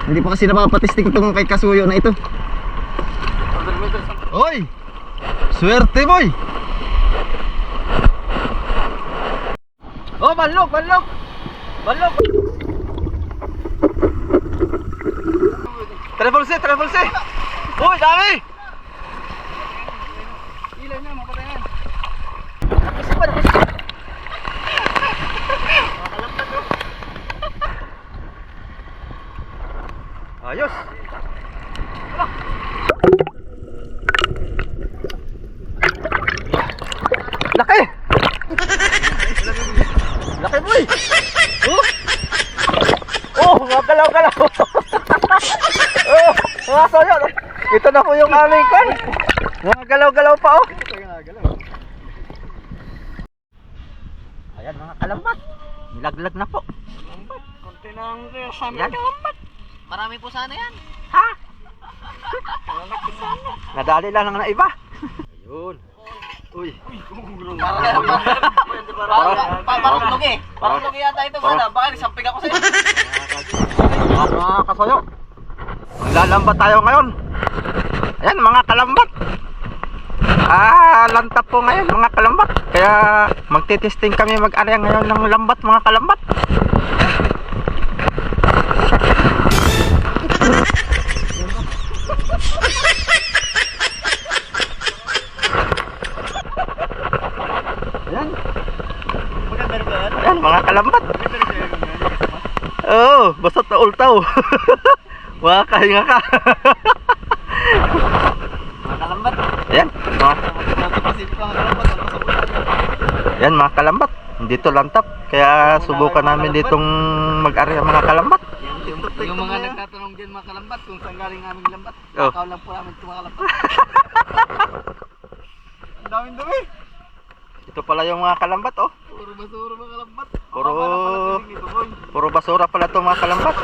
Hindi pa kasi napapatisting itong kay Kasuyo na ito. Oy! Swerte boy! Oh, manlok! Manlok! Manlok! Travel set! Travel set! Uy, dami! Ilan na, mapatayan. Kasi pa, ayos. Laki. Laki boy. Mga galaw-galaw. Mga soyo. Ito na po yung aming kan. Mga galaw-galaw pa oh. Ayan mga kalambat. Nilaglag na po. Kalambat. Konti na ang kalambat. Marami po sana yan. Ha? Nadali lang ng iba. Ayun. Uy. Parang lugi. Parang lugi yata ito bala. Baka nisampig ako sa'yo. Mga kasoyo. Maglalambat tayo ngayon. Ayan mga kalambat. Lantap po ngayon mga kalambat. Kaya magtitesting kami mag-area ngayon ng lambat mga kalambat. Ayan. Ayan mga kalambat. Oo, basot na ultaw. Makakahinga ka. Mga kalambat. Ayan Ayan mga kalambat. Dito lantap. Kaya subukan namin ditong mag-area mga kalambat. Yung mga nagtatanong dyan mga kalambat kung saan galing aming lambat. Oh. Ikaw lang po namin ito mga kalambat. Ang daming dumi. Ito pala yung mga kalambat oh. Puro basura mga kalambat. Puro basura pala itong mga kalambat.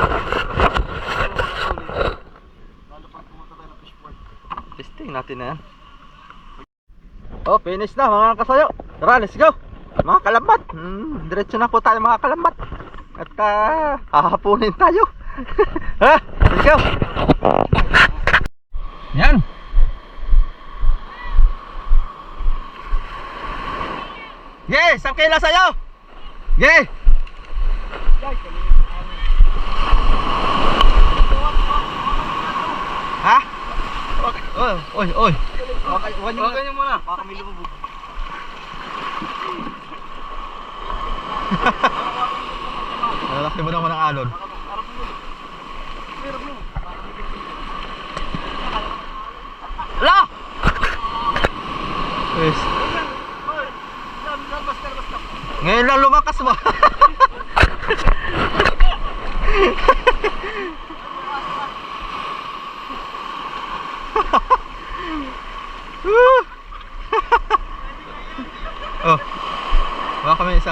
Testing natin na yan. Oh, finish na mga kasayo. Tara, let's go. Mga kalambat. Diretso na po tayo mga kalambat. At hahapunin tayo. Ha, let's go. Yan. Yay, saan kayo sa'yo? Yay. Ha? Oy. Huwag niyo muna. Baka may lumubog. Lalaki mo naman ang alon. Hala! Yes. Ngayon lang lumakas mo. Oh. Baka kami isa.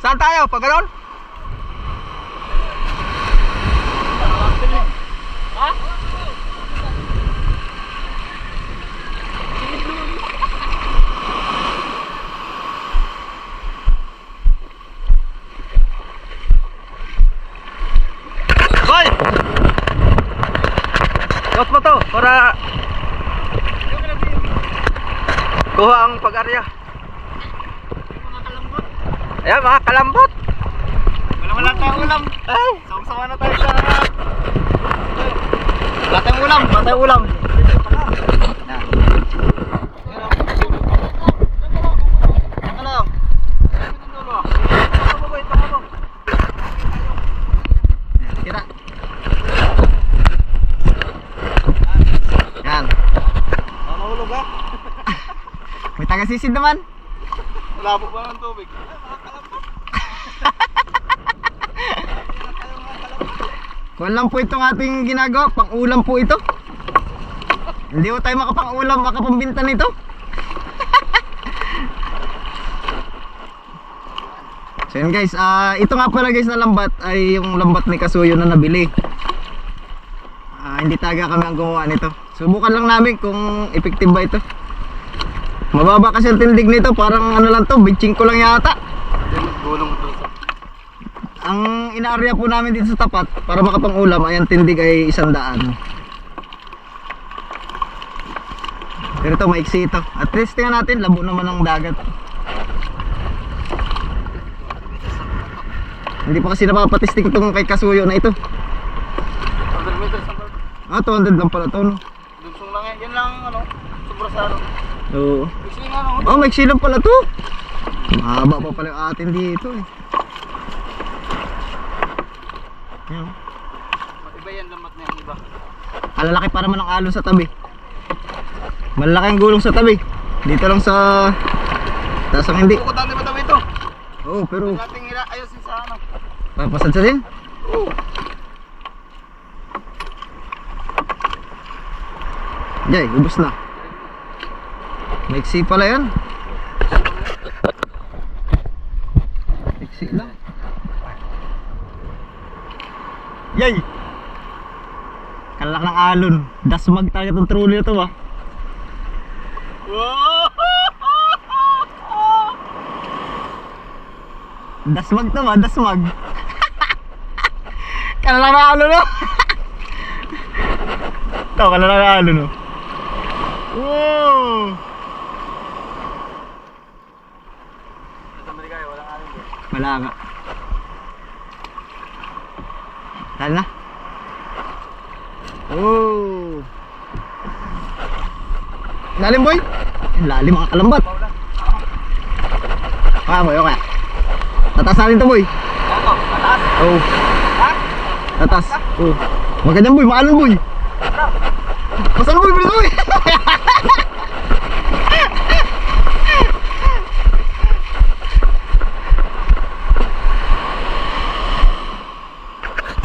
Saan tayo? Pag ganon? Ha? Hoy! Tos mo to para kuha ang pag-arya. Ayan mga kalambot. Wala tayong ulam. Ay! Sama-sama na tayo sa... Wala tayong ulam. Wala tayong ulam. Kira. Yan. Mahulog ha? May taga-sisid naman. Malabo ba ng tubig? Kung lang po itong ating ginagawa, pang-ulam po ito. Hindi po tayo makapang-ulam, makapambinta nito. So yun guys, ito nga pala guys na lambat ay yung lambat ni Kasuyo na nabili. Hindi taga kami ang gumawa nito. Subukan lang namin kung effective ba ito. Mababa kasi ang tindig nito, parang ano lang to, bitching ko lang yata. Gulong ito. ang inaarya po namin dito sa tapat para makapang-ulam ay ang tindig ay 100. Pero ito maiksi ito. At least tingnan natin, labo naman ang dagat. Hindi pa kasi napapatistik itong kay Kasuyo na ito. 100 meters ang baba. Ah, 200 lang pala ito, no? Dugsong lang yan. Yan lang ano. Sobra sa ano. Oo. Kasi nga ano. Oh, maiksi lang pala ito. Mahaba pa pala yung atin dito eh. Yan. Iba yan lamat na yan, iba. Alalaki pa naman ang alon sa tabi. Malaki ang gulong sa tabi. Dito lang sa taas ang hindi. Bukod natin matabi ito. Oo, pero Nating ayusin sa ano. papasad sa din. Oo. Jay, ubos na. Maiksi pala yan. Maiksi lang. Yay! Kalak ng alon. Dasmag talaga itong truly na ito ba? Dasmag to ba? Dasmag. Kalak ng alon no? Ito, kalak ng alon no? Wow! Wala nga. Tala na. Oh. Lalim boy. Lalim mga kalambat. Boy, okay. Tatas natin to boy. Ako, mataas. Oh. Ha? Tatas. Oh. Magandang boy, maalon boy. Pasal boy, bilis boy.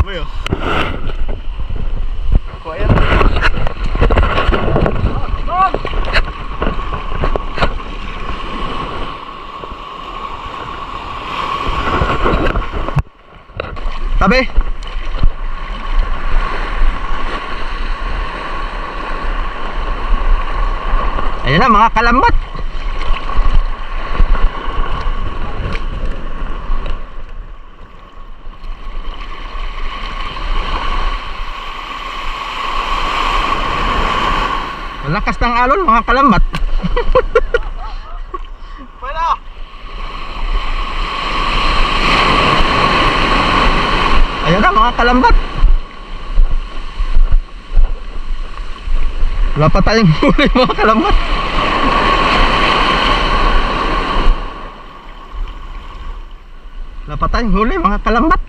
Boy oh. Kuya. Tabi. Ayan na mga kalambat. Malakas ng alon mga kalambat. Pwede. Ayan na mga kalambat. Wala pa tayong huli mga kalambat. Wala pa tayong huli mga kalambat.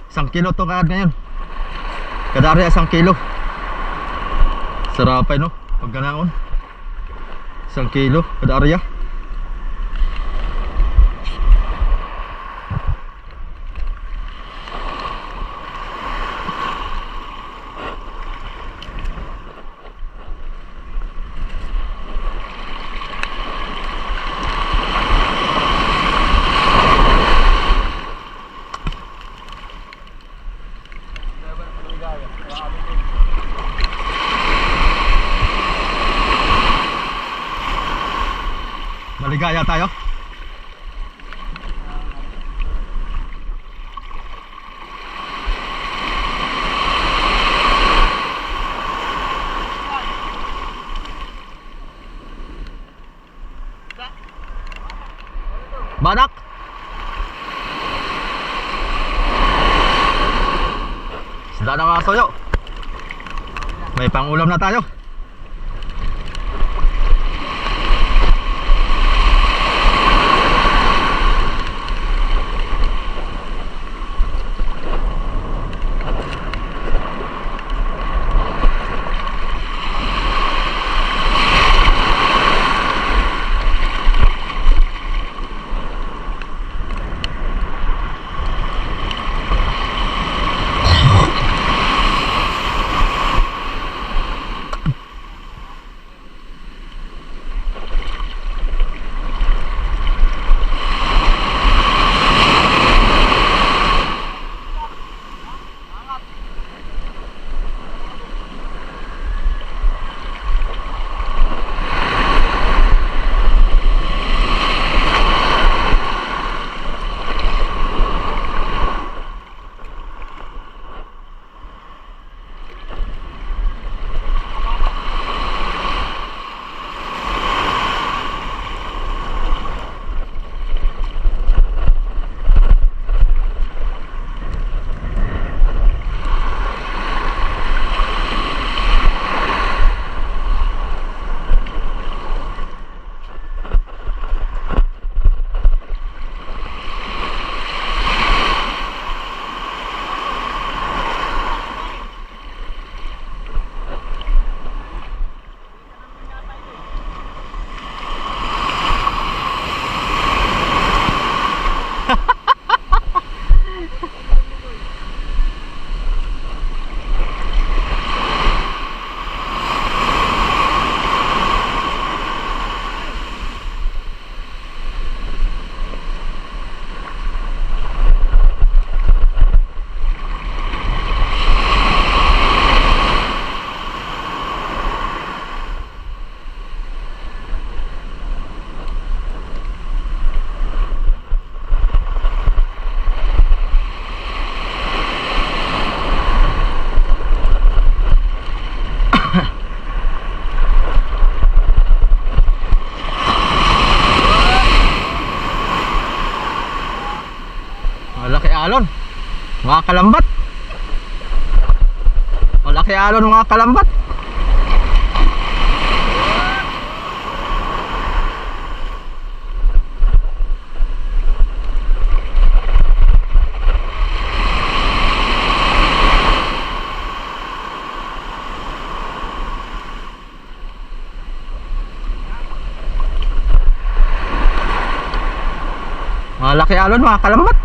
Isang kilo to kaad ngayon. Kadari 1 kilo. Sarapay no, pag ganaon. 1 kilo, kadari ya. Maligaya tayo. Banak. Sila na mga soyo. May pangulam na tayo. alon. Mga kalambat. Malaki alon mga kalambat. Malaki alon mga kalambat.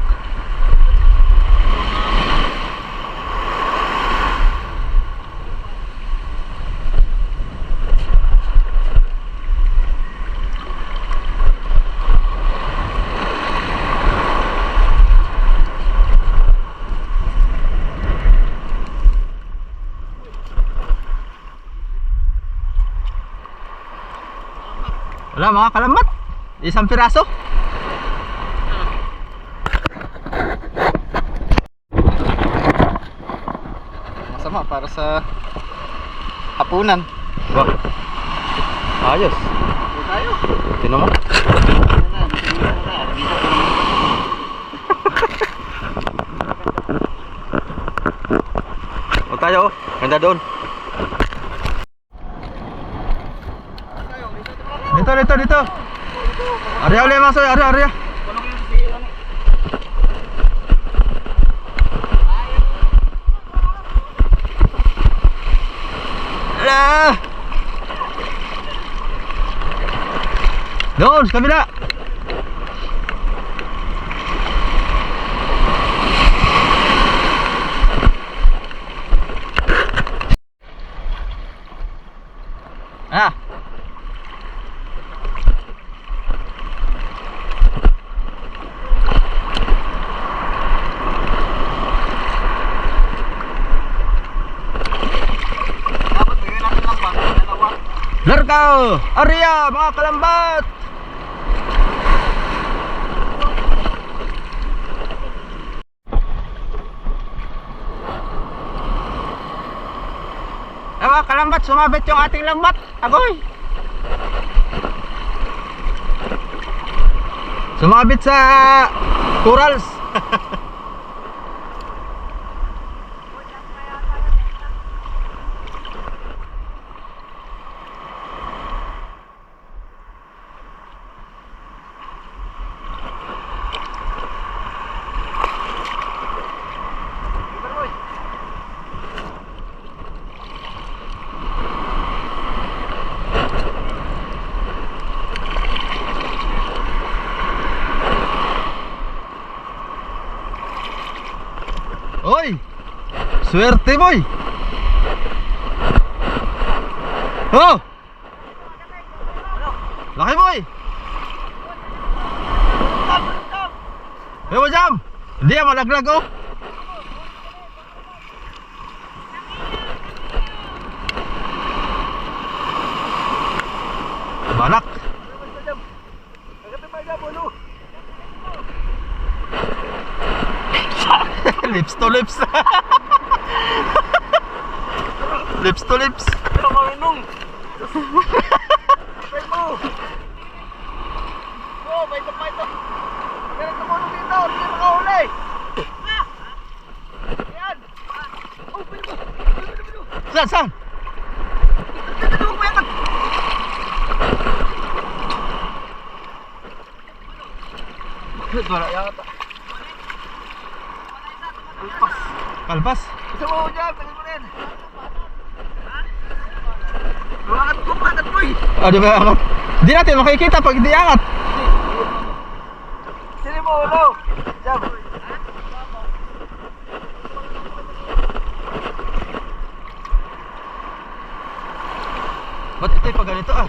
Wala mga kalambat. Isang piraso. Masama para sa hapunan. Wah. Ayos. Tayo. Tino mo. O tayo. Ganda doon. Dito. Arya ulit masoy. Arya. Ala. Doon, sa kabila. Ah. Larga! Arya, mga kalambat! Mga kalambat, sumabit yung ating lambat. Agoy! Sumabit sa corals. Oy! Swerte boy! Oh! Laki boy! Ewa jam! Hindi yan malaglag oh! Balak! Lips to lips. Lips to lips. Pero marunong. Oh, baito. Pero tumulong dito, hindi makahuli. Ayan. Oh, baito. Saan? Dito mo yan. Wala yata. Kalpas. Isa mo dyan, tagin mo rin. Lumangat mo eh. Oh, di ba angat? Di natin makikita pag di angat. Sili mo, ulo. Jam. Ba't ito'y pag ganito ah?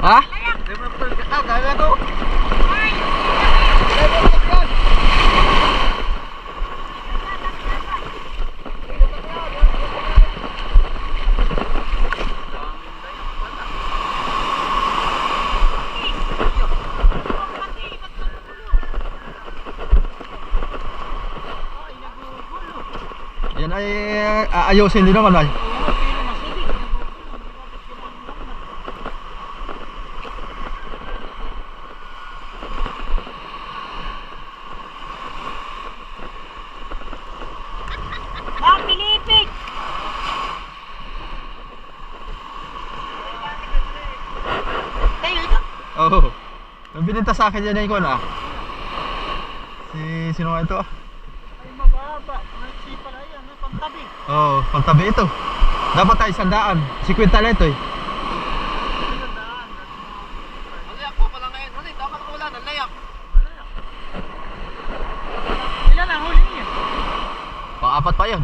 Ha? Kaya to. Yan ay ayusin din naman ay. bininta sa akin yan yung ikon ah. Sino nga ito ah? Ay, mababa. May pala yan. May pantabi. Oo, pantabi ito. Dapat tayo 100. 50 na ito eh. Nalayak po pala ngayon. Mali, dapat ko wala. Nalayak. Ilan ang huli niya? Pang-apat pa yun.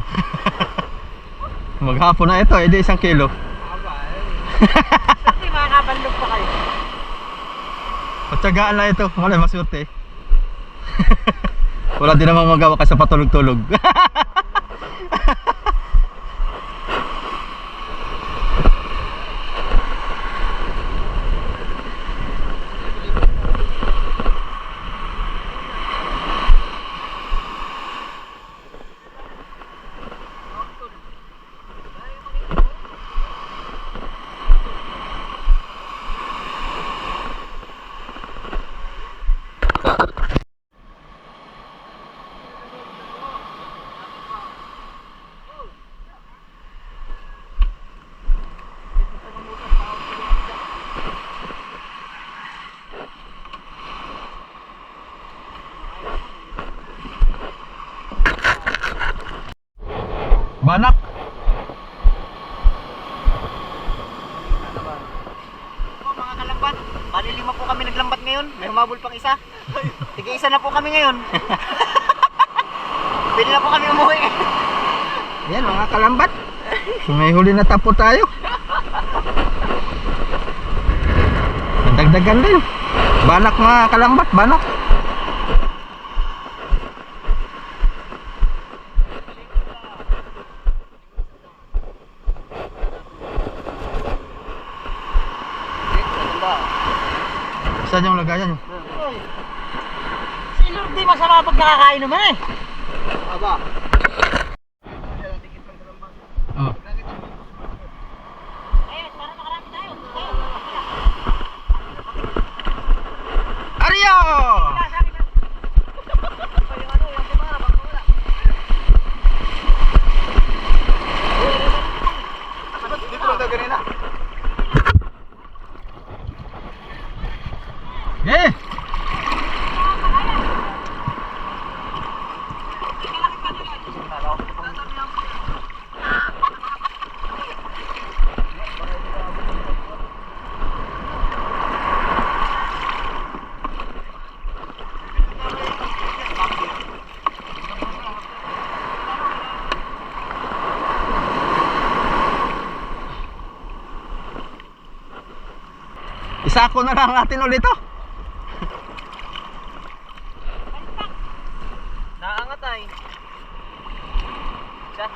Maghapon na ito, edi 1 kilo. Aba, Siyempre, makakabandog pa kayo. Patsagaan na ito, wala maswerte. Wala din namang magawa ka sa patulog-tulog. Banak. Po, mga kalambat. Bali 5 po kami naglambat ngayon. May humabol pang isa. Tig-isa na po kami ngayon. Pwede na po kami umuwi. Yan mga kalambat. May huli na tapo tayo. Nadagdagan din. Banak mga kalambat, banak. Saan yung lagayan nyo? Si Lord di masarap pag nakakain naman eh. Aba. Oh. Ayun, para makarami tayo. Aryo! Dito lang daw ganina. Eh! Isako na lang natin ulit to. Naangat ay. Siya.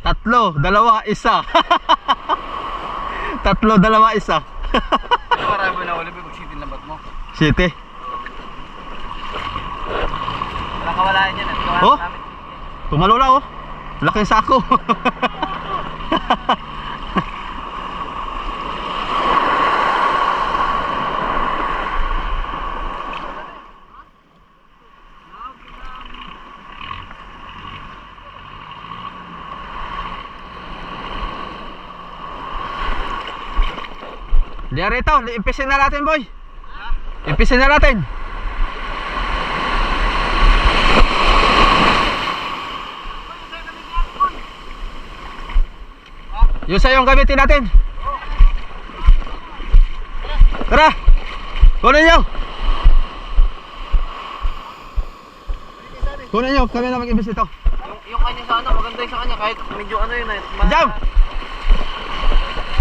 Tatlo, dalawa, isa. Tatlo, dalawa, isa. Marami na ulit mag-sitin lambat mo. City. Wala kawalaan yan. Oh? Tumalula oh. Laking sako. Diyan rito, impisin na natin boy. Impisin na natin. Yung sa'yo yung gamitin natin. Tara. Kunin nyo. Kunin nyo, kami na mag-imbis ito. Yung kanya sa ano, maganda yung sa kanya kahit medyo ano yun eh. Jam!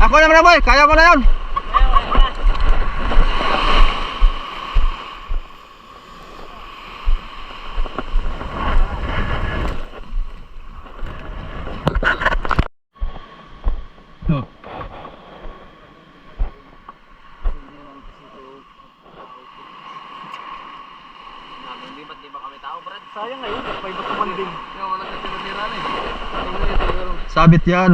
Ako naman na boy, kaya mo na yun. Oh. Di ba kami tao, Brad? Sayang ngayon, may bakumanding. Yung walang natira-tira na eh. Sabit yan.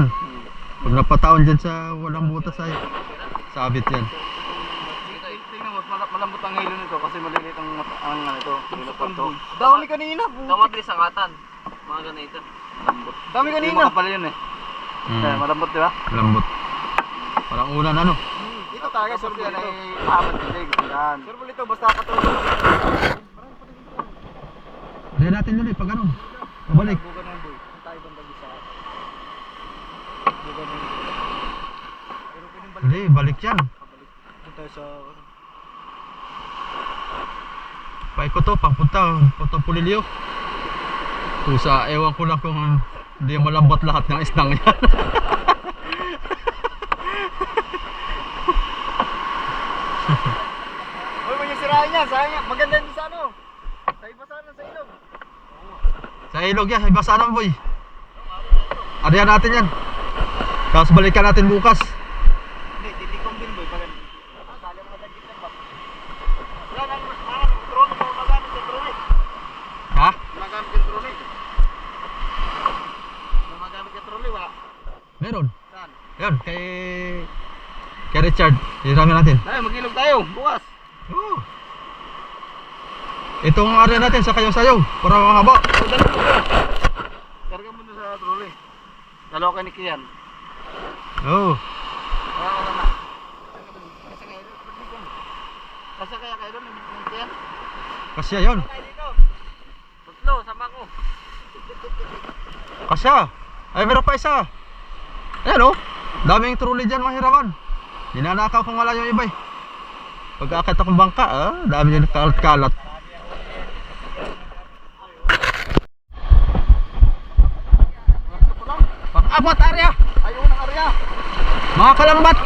Pag napataon dyan sa walang butas ay sabit yan. Tingnan mo, malambot ang hilo nito kasi maliliit ang ito. Ito. Dami kanina. Kamatli sa ngatan. Mga ganito. Dami Hindi kanina. makapal yun eh. Mm. Malambot di ba? Lambot. Parang unan ano. Dito talaga, sir, Yan ay dito. mahabang tindig. Yan. Sir, dito, basta katulog. Ayan natin ulit pag ano. Pabalik. Buga na yung boy. Kung tayo bang sa buga na yung boy. Pero pwedeng balik. Hindi, balik yan. Pabalik. Kung tayo sa... Paikot to, papunta Pulilio. Pusa, ewan ko lang kung hindi malambat lahat ng isdang yan. Uy, may sirahan niya, sayang. Maganda din sa ano. Sa iba sana, sa ilog. Sa ilog yan, iba sana boy. Ariyan natin yan. Tapos balikan natin bukas. Hindi, titikong din boy. Pag sali mo magagit ng bak. Wala nang drone mo magamit yung drone. Ha? Magamit yung drone. Magamit yung drone, wala. Meron. Saan? Yan, kay Richard. Hirami natin. Tayo, mag-ilog tayo, bukas. Oh. Itong area natin sa kayong sayaw para mahaba. So, dali mo ko. Karga mo na sa drone. Dalawa ka ni Kian. Oh. Wala na. Kasi kaya kayo doon, yung Kian. Kasya yun. Tayo dito. Tutlo, sama ko. Kasya. Ay, meron pa isa. Ayan oh. Daming truly dyan mahiraman. Ninanakaw kung wala yung iba eh. Pag-aakit akong bangka, dami yung kalat-kalat. Pang-apat area. Ay, unang area. Mga kalambat.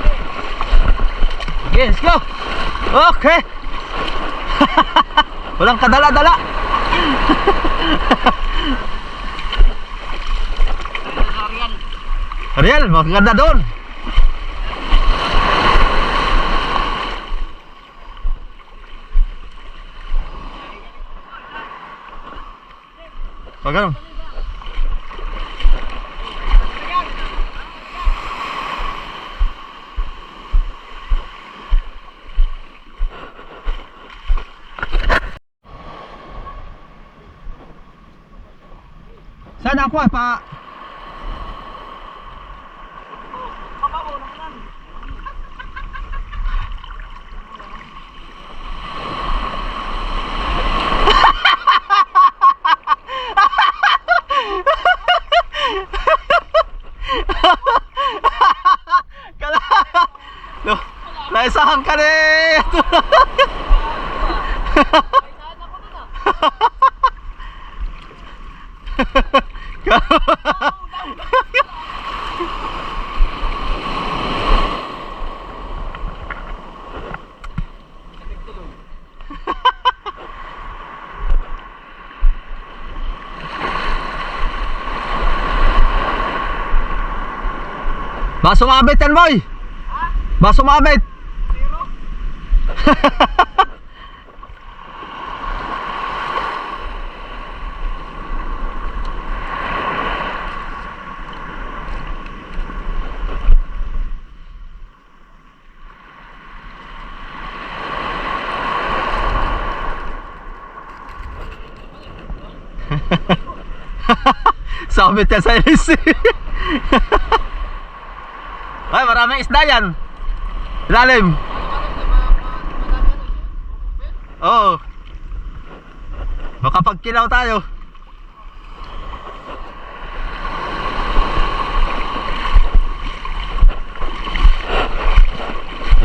Okay, let's go. Okay. Walang kadala-dala. Ariel, maganda doon. Pag ano? Saan ako pa? Naisahan ka rin! Ba sumabit yan boy? Ba sumabit? Sabit yan sa LC. Ay, maraming isda yan. Ilalim. Oo. Makapagkilaw tayo.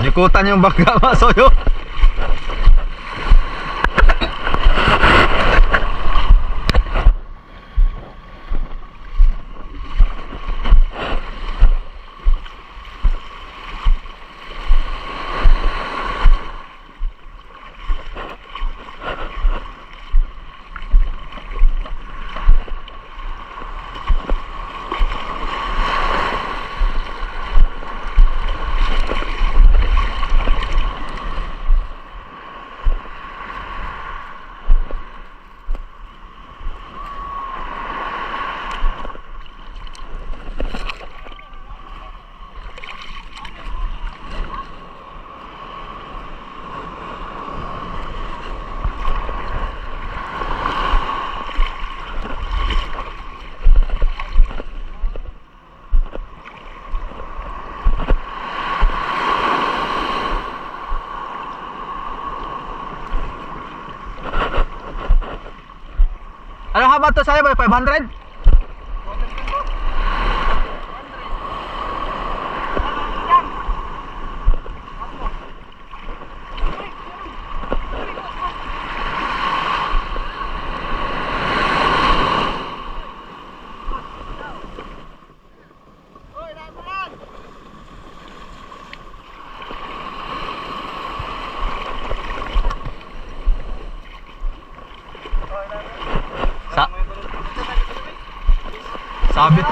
Nikutan yung bangga masoyo. Ano haba to sa'yo boy? 500? Sa sabit.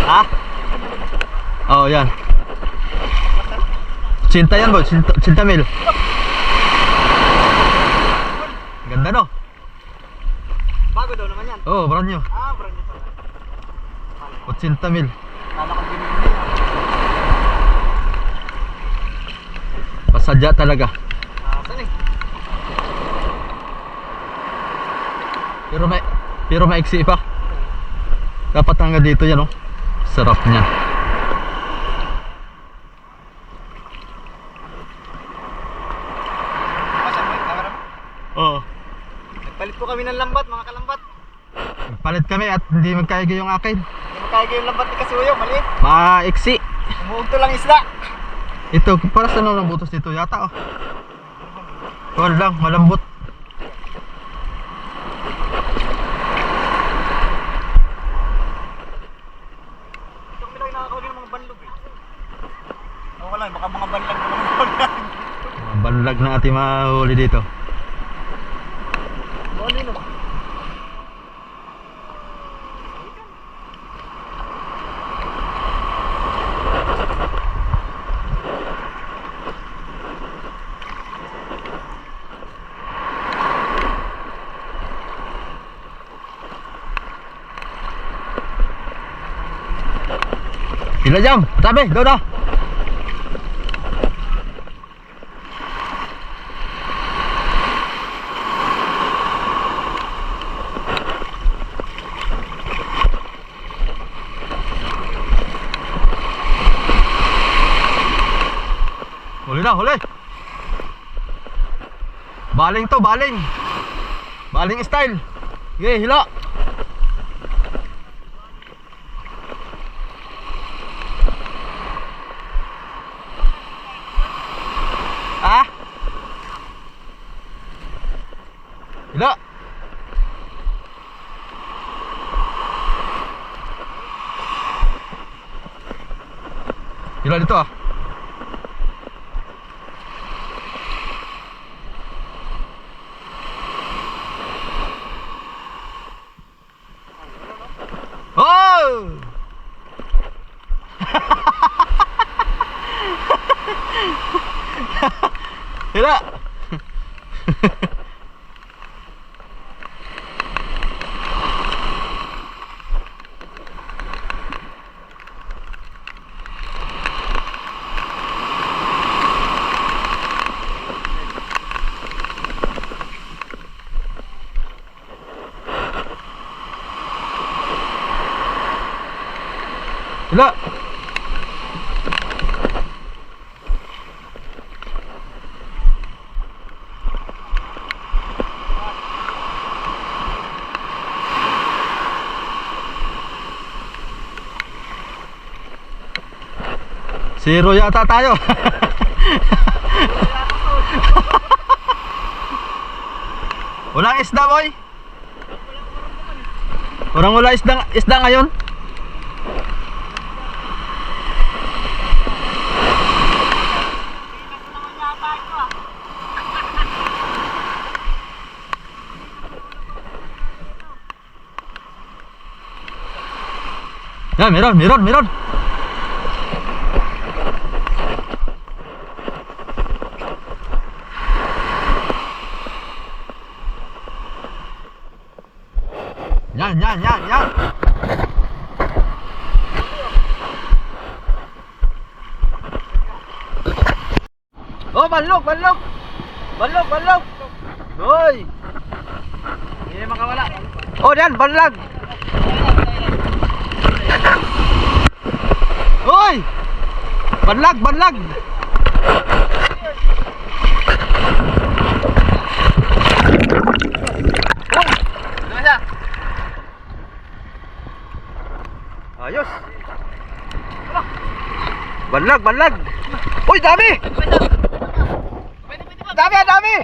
Ha? Oh, yan. Cinta yan, boy. Cinta mil. Ganda, no? Bago daw naman yan. Oh, brand new. Brand new pala. 80 mil. Kala ko binibili. Pasadya talaga. Saan eh? Pero maiksi pa. Dapat hanggang dito yan, oh. Sarap niya. Saan ba yung camera mo? Oo. Nagpalit po kami ng lambat, mga kalambat. Palit kami at hindi magkaiga yung akin. Hindi mo kaya yung lambat ni Kasuyo, maliit. Maiksi. Umuugto lang isla. Ito, para sa ng butos dito yata, oh. Wala lang, malambot. Ito kami lang nakakahuli ng mga banlog eh. Wala, baka mga banlag na mga banlag. Mga banlag na ating mahuli dito. Ano yun? Sila jam, tabi, doon na. Huli na, huli. Baling to, baling. Baling style. Okay, hila. Ah. Hila. Hila dito ah. Oh! Hila. Hila. Zero yata tayo. Walang isda, boy. Wala isda ngayon. Ya, meron. Yan. Oh, balog. Hoy. Hindi makawala. Oh, yan, balag. Hoy! Banlag, banlag! Ayos! Banlag, banlag! Uy, dami! Dami, dami!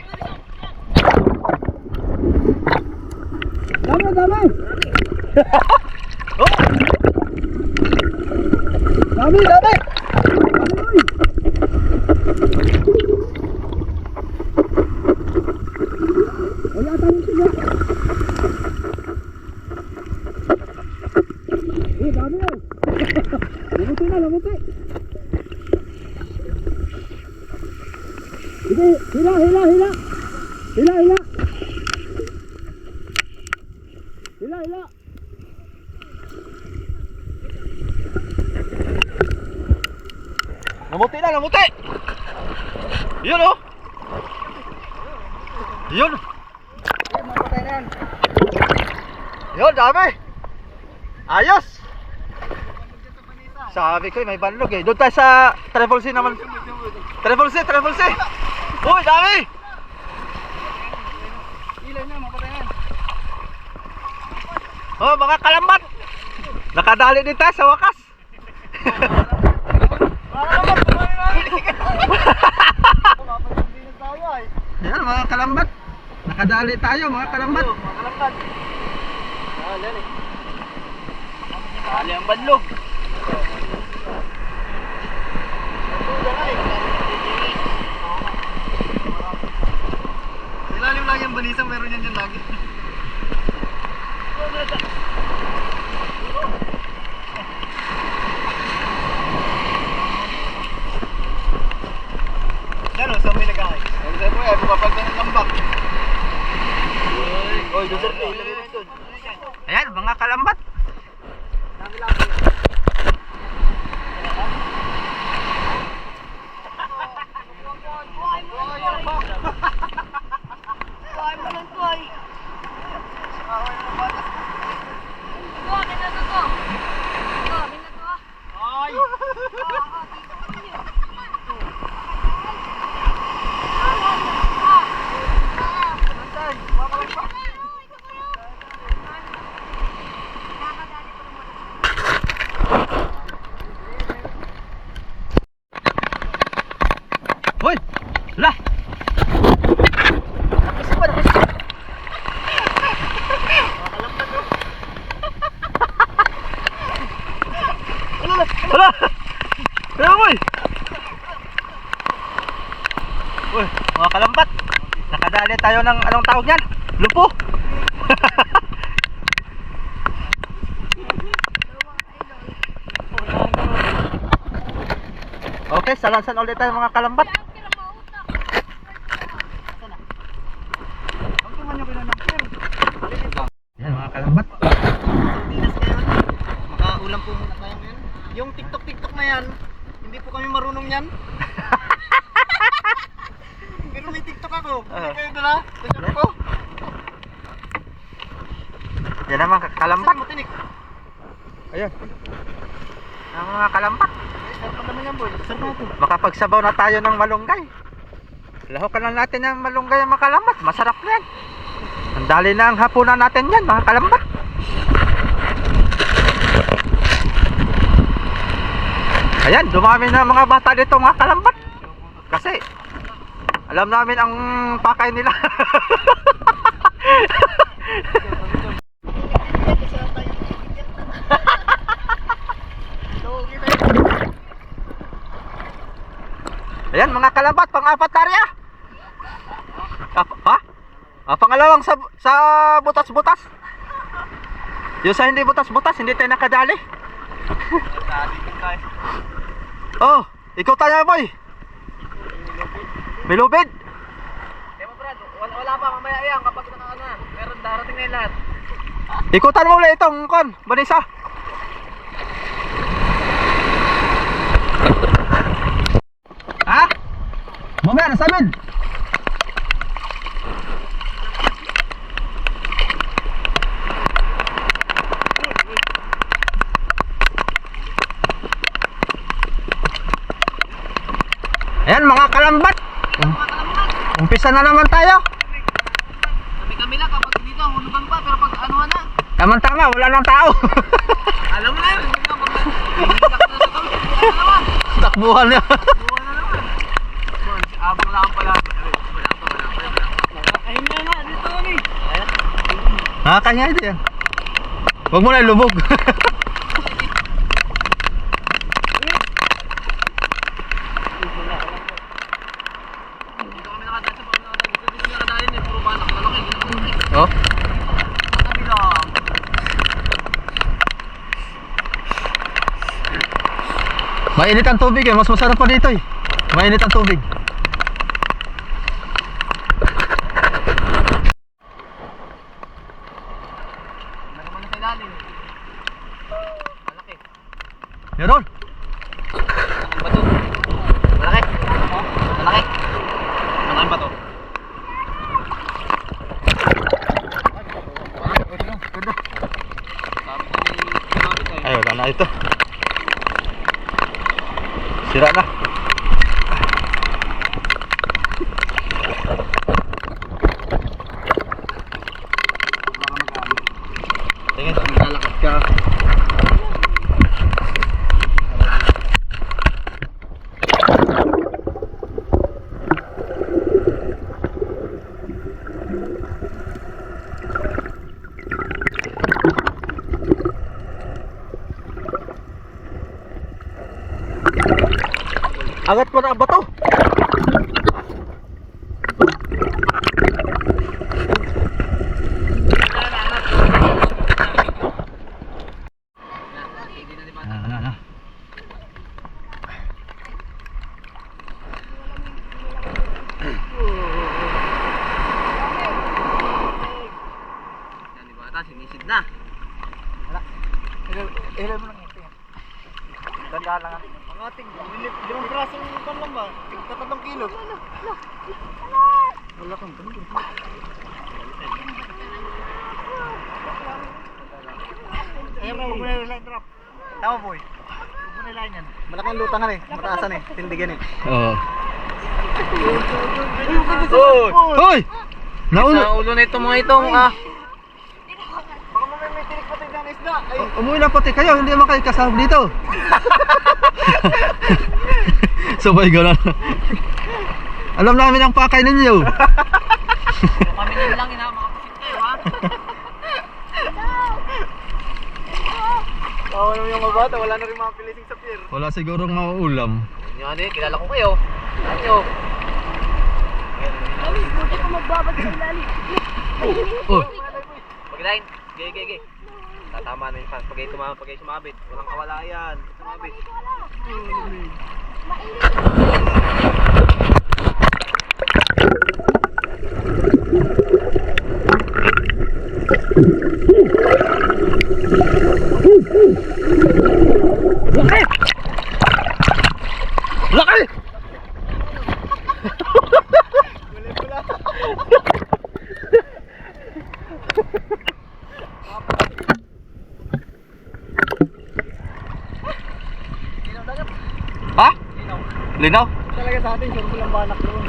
Dami, dami! Oh! Dami, dami! Wala tayong tiga. Dami yun. Lamuti na, lamuti. Sige, hila, hila, hila. Hila, hila. Hila, hila. Lamuti na, lamuti. Yun oh. Yun. Yun, dami. Ayos. Sabi ko may banlog eh. Doon tayo sa Travel C naman. Travel C, Travel C. Uy, dami. Ilan na, mapatayan. Oh, mga kalambat. Nakadali din tayo sa wakas. Ayan, mga kalambat. Nakadali tayo, mga kalambat. Mga kalambat. Dali ang banlog. Ilalim lang yung banisa, meron yan dyan lagi. Ano, saan may nag-aay? Ano sa'yo po yan, mapapagdan ng lambak. Oy, doon doon. Ayan, mga kalambat. Hoy! Lah! Hala! Kaya boy! Uy, mga kalambat! Nakadali tayo ng anong tawag yan? Lupo! Okay, salansan ulit tayo mga kalambat. Yan mga kalambat. Pilipinas ngayon. Makaulam po muna tayo ngayon. Yung TikTok na yan, hindi po kami marunong yan. Pero may TikTok ako. Hindi kayo dala. Tignan ko. Yan naman kalambat. Saan mo tinik? Ayun. Ang mga kalambat. Saan pa naman yan boy? Saan mo ito? Makapagsabaw na tayo ng malunggay. Lahokan lang natin ng malunggay ang mga kalambat. Masarap yan. Ang dali na ang hapunan natin yan mga kalambat. Ayan, dumami na mga bata dito mga kalambat. Kasi alam namin ang pakay nila. Ayan mga kalambat, pang-apat na area. Ha? Pangalawang sa butas-butas. Yung sa hindi butas-butas, hindi tayo nakadali. Oh, ikaw tayo boy. May lubid. Tema Brad, wala pa mamaya yan kapag nakakana. Meron darating na yung lahat. Ikutan mo ulit itong kon, Vanessa. Ha? Mamaya na samin. Ayan mga kalambat. Umpisa na naman tayo. Kami lang kapag dito, hulugan pa, pero pag ano na. Tama-tama, wala nang tao. Alam mo na yun, hindi ka mag-hilak na sa kami. Ano naman? Takbuhan na. Buwan na naman. Abang lang pala. Ayun na, dito kami. Nakakanya ito yan. Huwag mo na ilubog. Dito kami nakadaan sa pangalaman. Dito nakadaan eh, puro banak. Malaki. Oh. Kami lang. Mainit ang tubig eh. Mas masarap pa dito eh. Mainit ang tubig. Ano naman sa ilalim? Malaki. Meron. Ang bato. Malaki. Malaki. Malaki bato. Ay, wala na ito. Sira na. Tingin, lalakad ka. Agat pa na ang bato. Ano. Yan di bata, sinisid na. Ilay mo lang ito yan. Ganda lang ah. Ang ating 5 brasong panlang ba? 3 kilo. Wala kang ganun. Ayun na, huwag mo na yung line drop. Tama boy. Huwag mo na yung line yan. Malaking lutangan eh. Mataasan eh. Tindigan eh. Oo. Uy! Hoy! Nauna. Sa ulo na ito mga itong Baka mo may tinik pa tayo ng isda. Ay, Umuwi na pati kayo, hindi naman kayo kasama dito. Sabay gano'n. Alam namin ang pakay ninyo. kami na lang ina, makapasit kayo ha. bawal naman yung mabata. Wala na rin mga pilising sa pier. Wala sigurong mauulam. Yan ano eh, kilala ko kayo. Ano? Oh, Pag-line. Gege. Tatama na yung pag kayo sumabit. Walang kawala yan. Sumabit. laki! Laki! Ha? Linaw? Talaga sa atin, sure lang banak doon.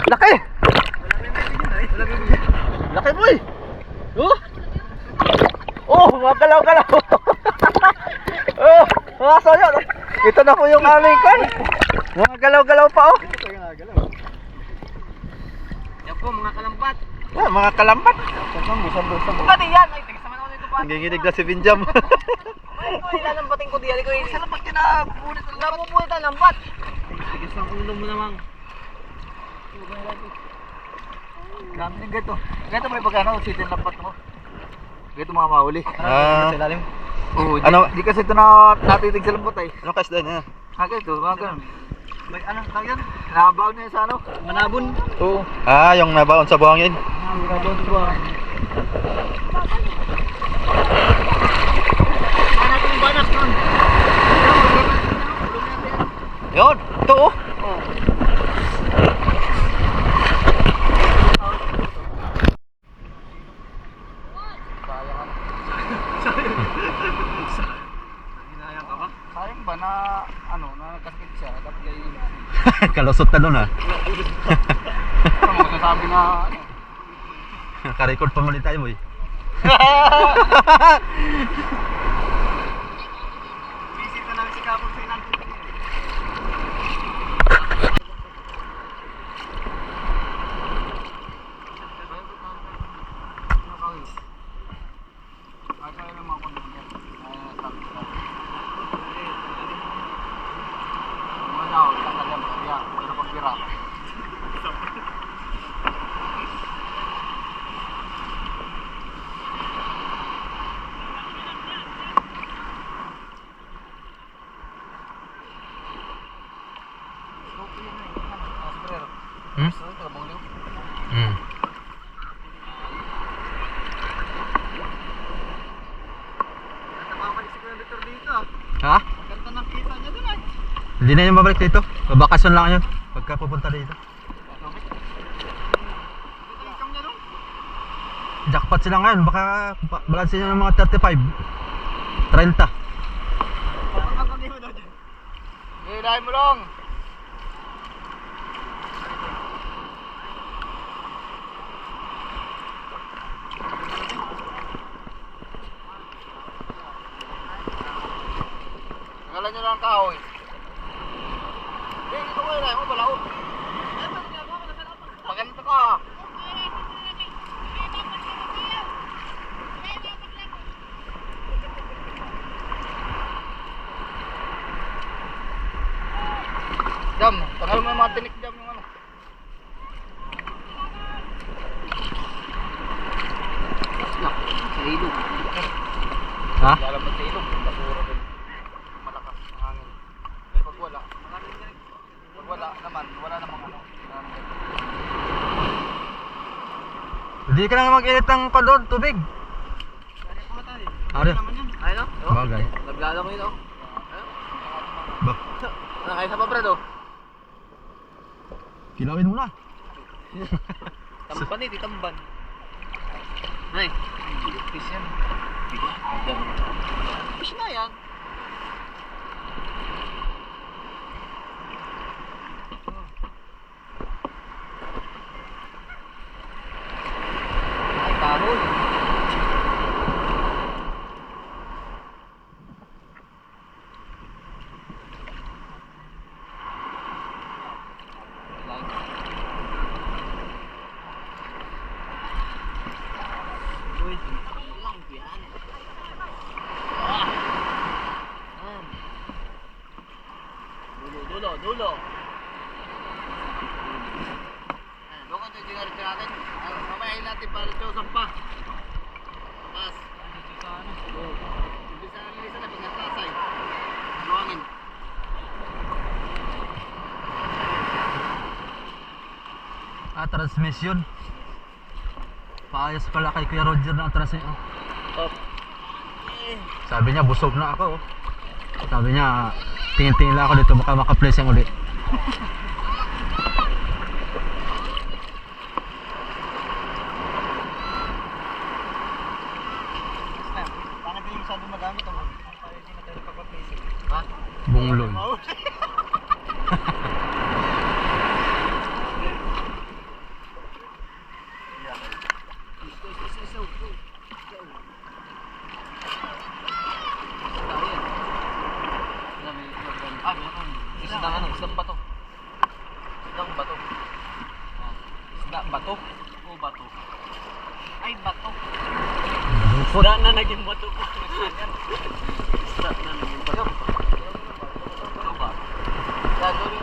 Laki! Laki boy! Oh! Oh, mga galaw-galaw! Oh, mga soyo! Ito na po yung aming kan! Mga galaw-galaw pa oh! Yan po mga kalambat. Yan, mga kalambat! Pati yan. Ay, tigis naman ako nito pa. Nanginginig na si Binjam. Ito, ilalambatin ko diyan ko. Isa lang pag kinabulit. Napupulit ang lambat. Tigis ng ulo mo namang. Grabe ng gato. Gato may pagkano, sitin lampat mo. Gato mga mahuli. Ah. Sa ilalim. Oo, Ano? di kasi ito na natitig sa lambot ay. Anong kasda niya? Gato, mga ganun. May ano, tawag yan? Nabaw niya sa ano? Manabon. Oo. Ah, yung nabaon sa buhangin. Nabaw sa buwan. Hanap yung banak nun. Yun, ito oh. Hinayang ka ba? Sayang ba na ano, na nagkasakit siya, dapat gayon. Kalusot na doon ah. Ano mo sasabi na ano? Naka-record pa muli tayo mo eh. Visit na namin si Kapag sa inang kundi. Hmm? Hmm. Ha? Ganda ng kita niya dun ay. Hindi na yung babalik dito. Babakasyon lang yun. Pagka pupunta dito. Ikam niya dun. Jackpot sila ngayon. Baka balance nyo ng mga 35. 30. Papagkakagay mo daw dyan. Hilahin mo lang. Nagalan nyo lang ang kahoy. Hindi, ito ko hilahin mo, balaod. Maganda ka. Jam, tanggal mo yung mga tinik jam yung ano. Sa ilog. Ha? Lalabas sa ilog, basura din. Malakas ang hangin. Pag wala, pag wala naman, wala namang ano. Hindi ka na mag-init ng doon, tubig. Ari. Ay no? Bagay. Naglala ko yun oh. Ba? Nakaysa pa brad oh. Kilawin mo na. Tamban eh, di tamban. Ay, fish yan. Fish na yan. Ay, kahoy. Uy, lang yan. Dulo. Doon ka tayo dinaritsa natin. Mamayahin natin para sa sampa. Taas. Oo. Hindi sa nalisa na pinagtasay. Luwangin. Transmission. Paayos pala kay Kuya Roger na ang transmission. Top. Sabi niya busog na ako. Sabi niya tingin-tingin lang ako dito baka maka-placing ulit. Bakit hindi masyadong magamit ako? Para hindi na tayo kapag-basic. Ha? Bunglon. Isdang bato. Isdang bato. Isda bato. O bato. Ay, bato. Isda na naging bato. Isda na naging bato. Ano ba? Dulo.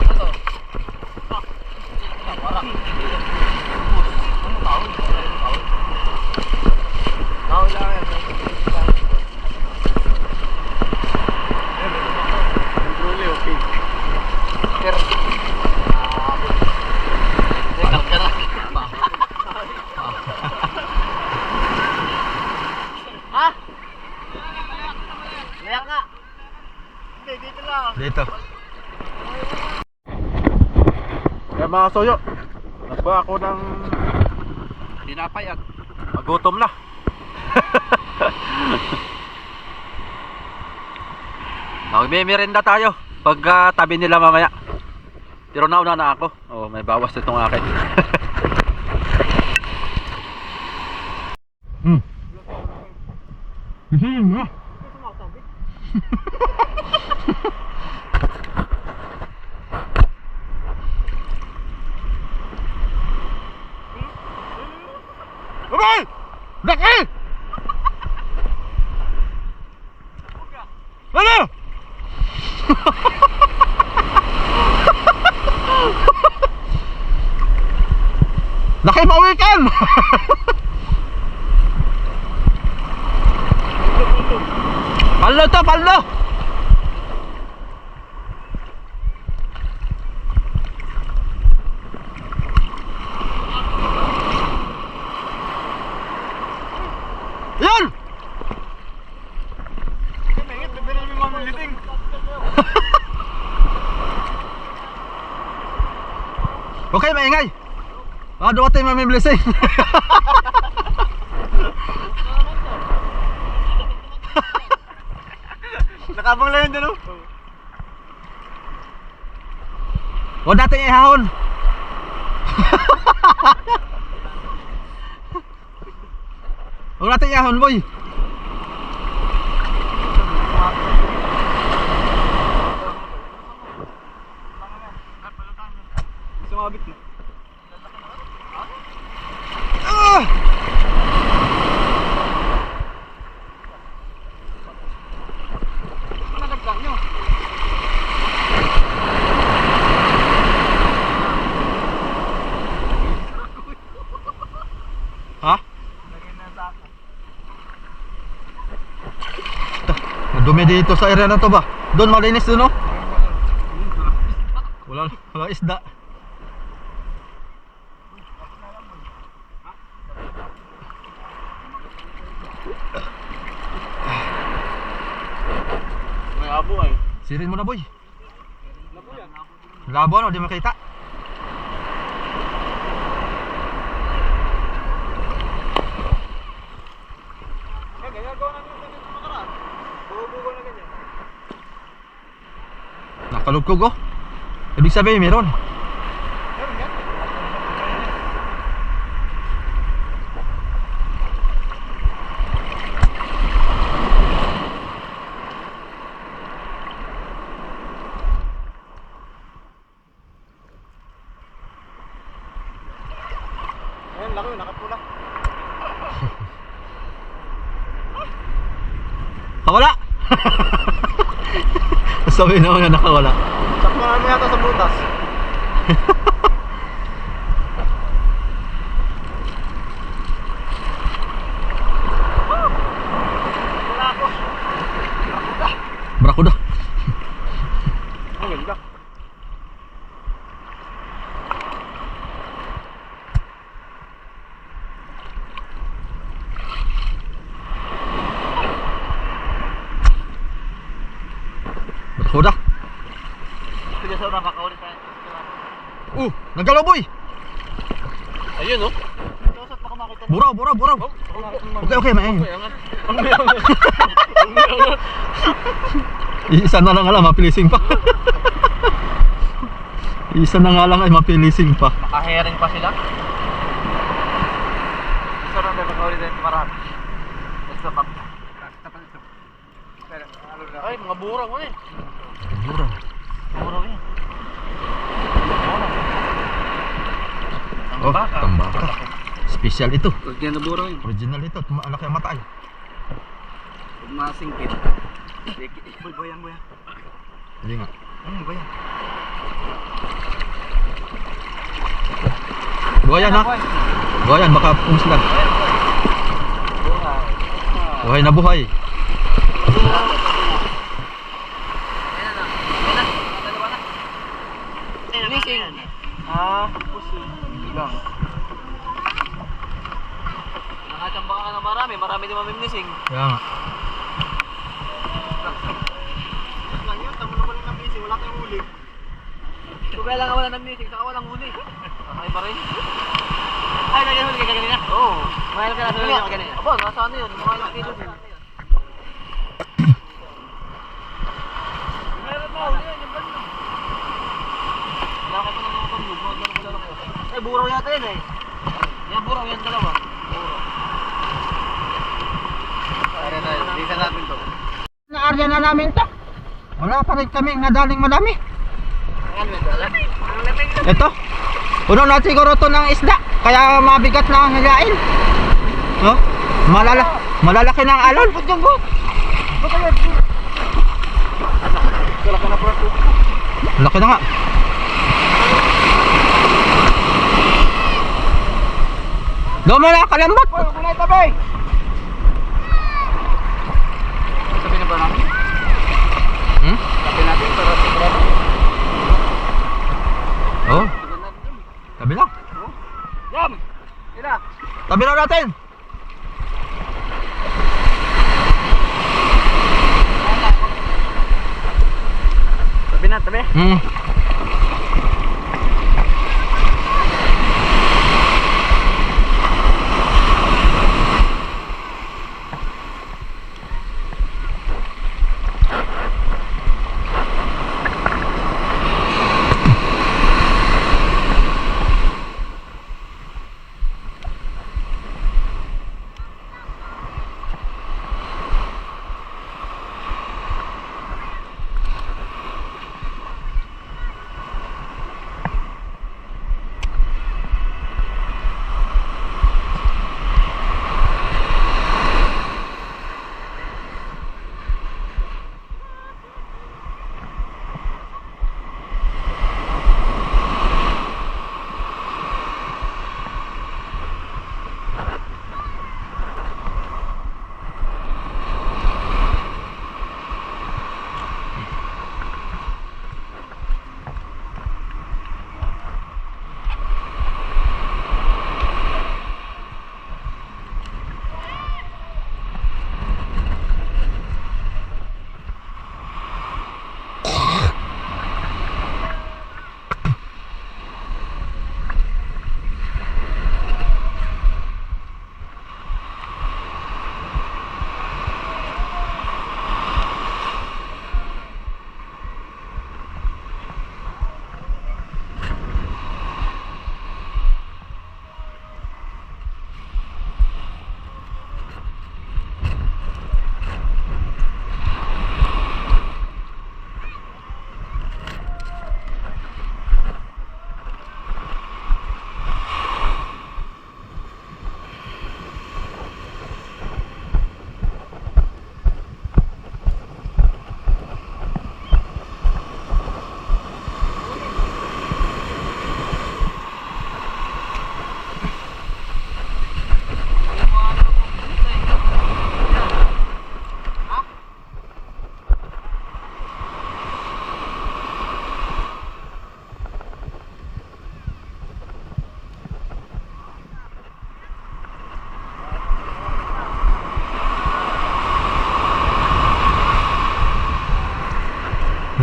Bato. Parang. Ano tawag? Tawag lang yan. dito lang. Dito. Kaya mga soyo, nagba ako ng tinapay at magutom na. Magme-merienda tayo pag tabi nila mamaya. Pero nauna na ako. Oh, may bawas itong akin. Abay! Laki! Ano? Laki mawikan! Palo to, palo! Yan! Okay, maingay. Doon tayo mamimblessing. Nakabang lang yun dyan oh. Huwag natin ihahon. Huwag natin ihahon, boy. Sumabit na. Nagagdag nyo. Ha? Madumi dito sa area na to ba? Doon malinis doon, no? Wala isda. May abo ay. Sirin mo na, boy. Labo ano, di makita. Ganyan gawa namin yung ganyan sa makaraan. Bugo na ganyan. Nakalugkog, oh. Ibig sabihin, meron. Meron yan. Ayan, laki yun, nakapula. Nakawala! Sabi naman na nakawala. Sakto namin yata sa butas. Wala ako. Barakuda. Ang ganda. Barakuda. Sige sa unang kakaulit tayo. Nagalaw, boy. Ayun oh. Joseph, baka makita mo. Buraw. Okay, maing. Ang mayangat. Ang mayangat. Isa na lang alam, mapilising pa. Isa na nga lang ay mapilising pa. Nakahiring pa sila. Isa rin na kakaulit tayo marami. Basta pa. Ay, mga burang mo eh. Buraw. Burang yan. Oh, tambaka. Special ito. Lagyan na burang yun. Original ito. Malaki ang mata ay. Huwag masingkit. Boyan mo yan. Hindi nga. Boyan. Buhayan ha. Buhayan, baka pumuslag. Buhay na buhay. Missing. Pusi. Lang. Nakachamba ka na marami din mamimnising. Kaya nga. Lang yun, tamo kailangan wala ng meeting, saka walang huli. Okay pa rin? Ay, nagahuli ka kanina? Oo. Mga ilang ka nasa huli ka kanina? Aba, nasa ano yun? Mga ilang kilo din. Meron na huli yan, yung banda. Wala ka pa ng mga pamlug, mga gano'n ko lang ako. Ay, buraw yata yun eh. Yan, buraw yan dalawa. Buraw. Kaya na, bisa natin to. Na-area na namin to. Wala pa rin kami nadaling madami. Ito. Puno na siguro to ng isda. Kaya mabigat na ang hilain. Oh, malalaki na ang alon. Laki na nga. Doon mo na kalambot. Sabi na ba namin? Hmm? Sabi natin para sigurado. Oh, tabi lang. Yam! Ila! Tabi lang natin. Sabi na, tabi. Hmm.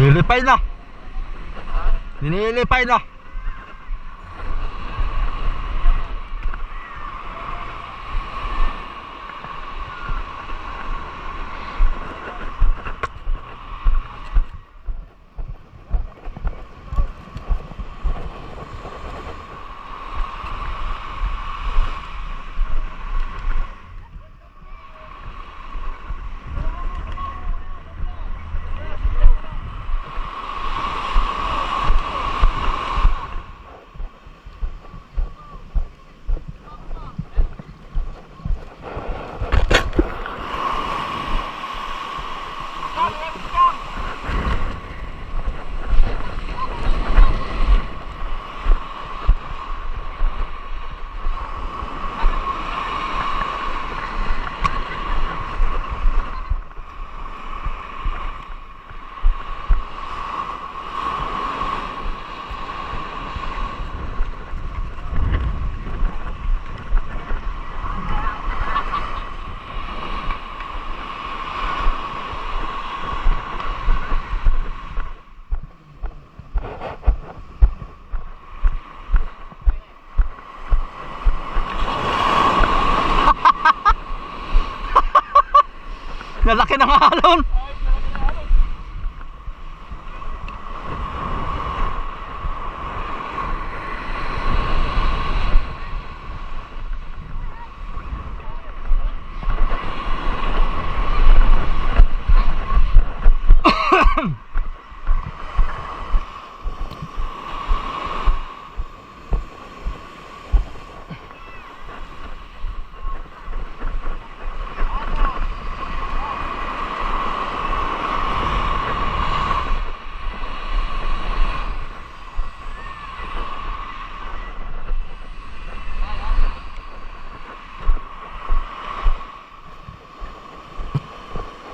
Nilipay na. Nilipay na. ng alon.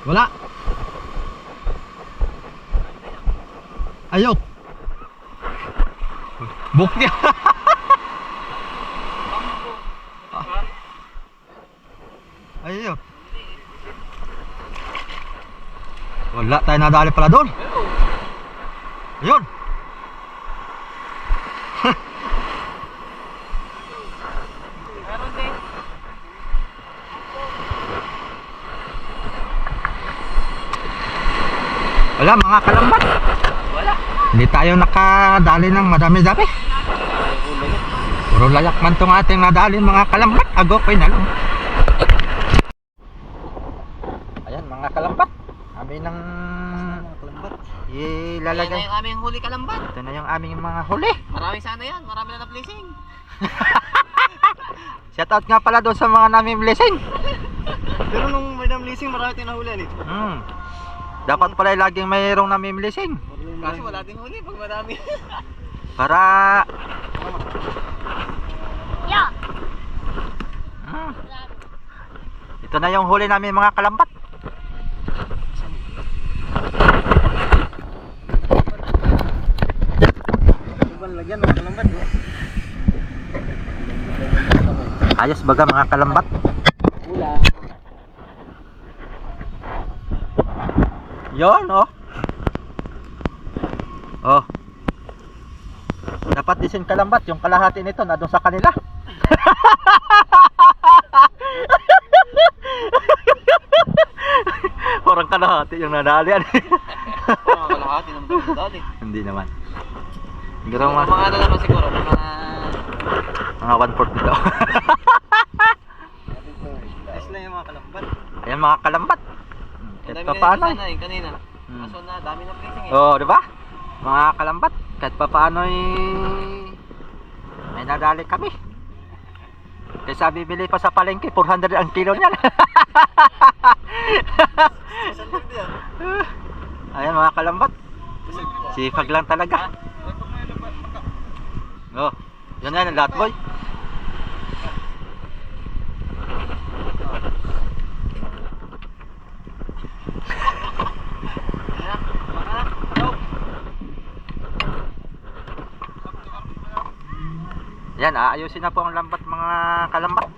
Wala. Ayun. Bukya. Ayun. Wala tayo nadali pala doon. Ayun. Wala mga kalambat. Wala. Hindi tayo nakadali ng madami-dami. Puro layak man tong ating nadali mga kalambat. Agokoy na lang. Ayan mga kalambat. Amin ng Yan ilalagay. na yung aming huli kalambat. Ito na yung aming mga huli. Marami sana yan. Marami na na-placing. Shoutout nga pala doon sa mga naming blessing. Pero nung may damlising, marami tayong nahulihan eh. Dapat pala laging mayroong namimlising. Kasi wala din huli pag marami. Para Yeah. Ito na yung huli namin mga kalambat. Lagyan ng kalambat. Ayos baga mga kalambat. Wala. Yon oh. Oh. Dapat disin kalambat yung kalahati nito na doon sa kanila. Parang kalahati yung nadalian. Mga kalahati ng dati. Hindi naman. Pero Siguro mga ano naman siguro. mga 1/4 nito. Ayos lang yung mga kalambat. Ayan mga kalambat. Kahit pa paano sana eh, kanina. Kaso na dami na placing eh. oh, di ba? Mga kalambat, kahit pa paano may nadali kami. Kaysa bibili pa sa palengke, 400 ang kilo niyan. Ayan mga kalambat. Sipag lang talaga. Oh, yun yan ang lahat boy. Yan, aayusin na po ang lambat mga kalambat.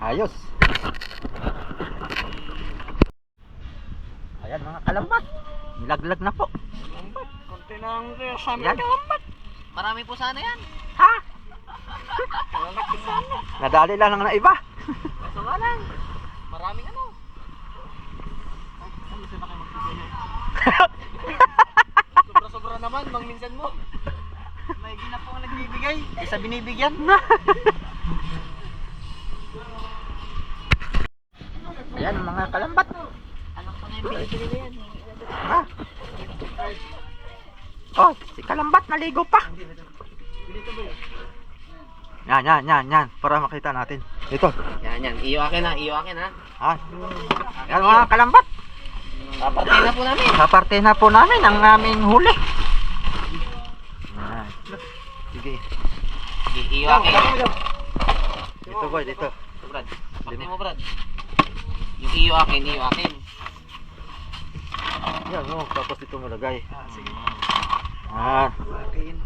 Ayos. Ayan mga kalambat. Nilaglag na po. Konti na ang sa Yan. Marami po sana yan. Ha? Nadali lang ng iba. Kaso nga lang. Maraming ano. Sobra-sobra naman, mang minsan mo. May gina po ang nagbibigay. Isa binibigyan. Ayan mga kalambat. Anak ko na yung pinipili na yan. Ha? Oh, si kalambat naligo pa. Yan. Para makita natin. Ito. Yan. Iwakin ha. Ha? Yan mga kalambat. Papatay na po namin. Kaparte na po namin ang aming huli. Yan. Sige. Iwakin. Dito boy, dito. Ito, Brad. Pakti mo, Brad. Yung iwakin. Yan, oh, tapos dito mo lagay. Sige. Ah. Akin.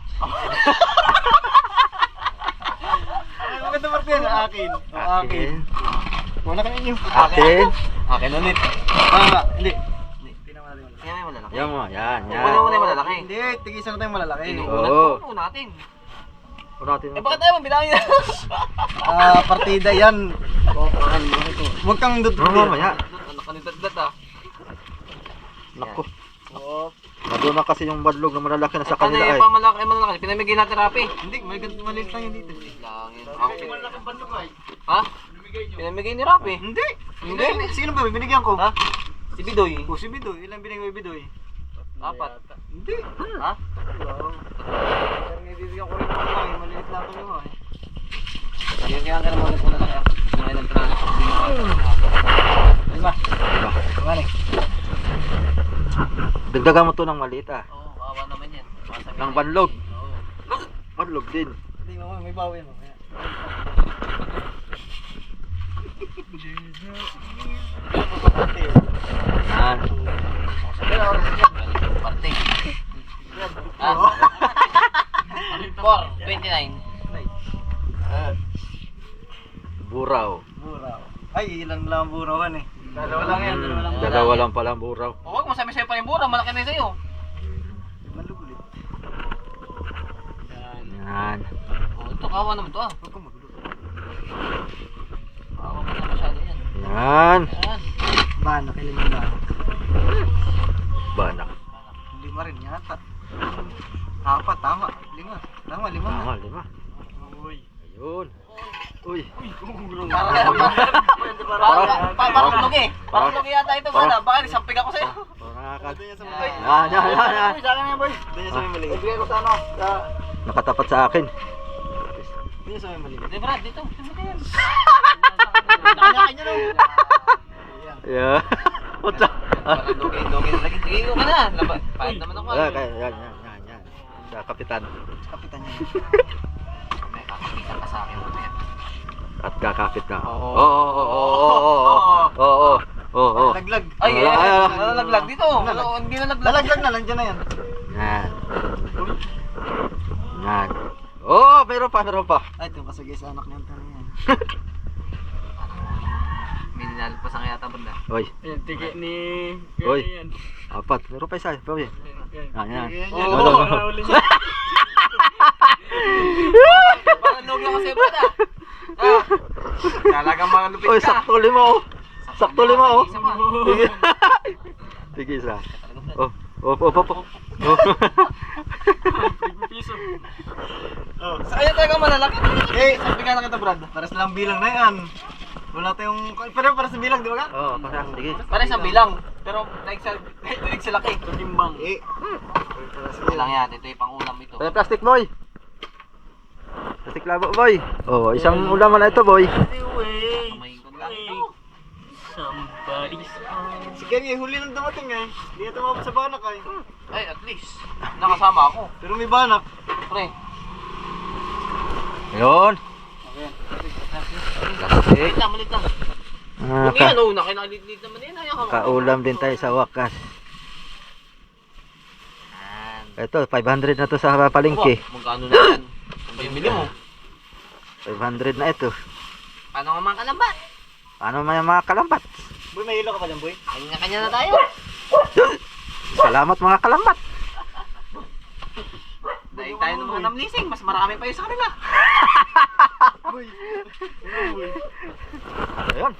Ay, maganda parte yan. Akin. Akin. Wala ka ninyo. Akin. Akin ulit. Hindi. Yan yung malalaki. Yan mo, yan. Una yung malalaki. Hindi, tigisa na tayong malalaki. Oo. Inuunat po natin. Unatin Eh bakit ayaw? Binangin na. Partida yan. Huwag kang Mamaya. Ano ka nidagdat ah? Naku. Oh, Nandun na kasi yung badlog na malalaki na sa Ano kanila yung ay. pamalaki? Pinamigay natin Rapi. hindi, maliit lang yan dito. Lang yun. Ha? Pinamigay ni Rapi. Hindi. Hindi? Sino ba? Binigyan ko. Ha? Si Bidoy. Oh, si Bidoy. Ilang binigay mo Bidoy? 4. Hindi. Ha? Pero may bibigyan ko rin mga lang. Maliit lang ito mo eh. Kaya ka naman ulit muna tayo. Kumain ng trano. Lima. Kumari. Dagdagan mo to ng maliit ah. Oo, awa naman yan. Ng banlog. Oo. Banlog din. Hindi mo, may bawi mo. Yan. Parte. Ah. 4.29. Buraw. Buraw. Ay, ilan lang ang burawan eh. Dalawa lang yan. Dalawa lang pala ang buraw. O huwag mo sabi sa'yo pa yung bura, malaki na sa'yo. Malugulit. Yan. O ito, kawa naman to ah. Huwag ka magulo. Kawa mo na masyado yan. Yan. Yan. Banak, ilan yung banak? Banak. 5 rin yata. 4, tama. 5. Tama, 5 na. Tama, 5. Uy. Ayun. Uy. Parang lugi. Parang lugi yata ito, bala. Baka nisampig ako sa'yo. Pangakat. Doon yan sa Yan, mulay. yan, yan, yan. Uy, saan yan boy? Doon yan sa may mali. Ibigay ko sa ano? Sa... Nakatapat sa akin. Doon yan sa may mali. Di Brad, dito. Dito yan. Nakanya daw. Yeah. Puta. Parang lugi. Lagi, sige ko ka na. Pahit naman ako. Yan, yan, yan, yan. Sa kapitan. Kapitan niya. May kakapitan ka sa akin. At kakapit ka. Oo. Oo. Laglag. Ay, Ay, nalalaglag dito. Hindi nalaglag. Lalaglag na, nandiyan na yan. Yan. Yan. Oh, meron pa. Ay, ito kasagay sa anak niya. Tanong yan. May ninalagpas ang yata banda. Oy. Ayan, tiki ni... Oy. 4. Meron pa isa. Pawin. Yan. Parang lugi ako sa'yo, Brad ah. Talagang mga lupit Oy, ka. sakto 5 oh. Sakto 5 oh. Isa pa. Sige. Sige isa. Oh. Sa kanya talaga malalaki. Eh, Sabi nga na kita, Brad. pares lang bilang na yan. Wala tayong... Pero para sa bilang, di ba ka? Oh, para sige. Pare sa bilang. Pero daig sa laki. Timbang. Eh. Bilang yan. Ito yung pang-ulam ito. Ay, plastic boy. Plastic labo boy. Oh, isang ulam na ito boy. Kamay ko lang ito. Si Kenny, huli nang dumating eh. Hindi na tumabot sa banak eh. Ay, at least. Nakasama ako. Pero may banak. Pre. Ayun. Malit lang. Ah, Kung yan, oh, nakinalit-lit naman yan. Ayaw ka. kaulam din tayo sa wakas. Ito, 500 na to sa palengke. Magkano na yan? Ano ba yung bili mo? 500 na ito. Paano nga mga kalambat? Paano may mga kalambat? Boy, may hilo ka pa dyan, boy? Kanya-kanya na tayo. Salamat mga kalambat. Dahil tayo ng mga namlising, mas marami pa yun sa kanila. Boy. Boy. Ayun.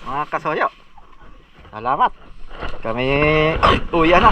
Mga kasoyo. Salamat. Kami uwi na.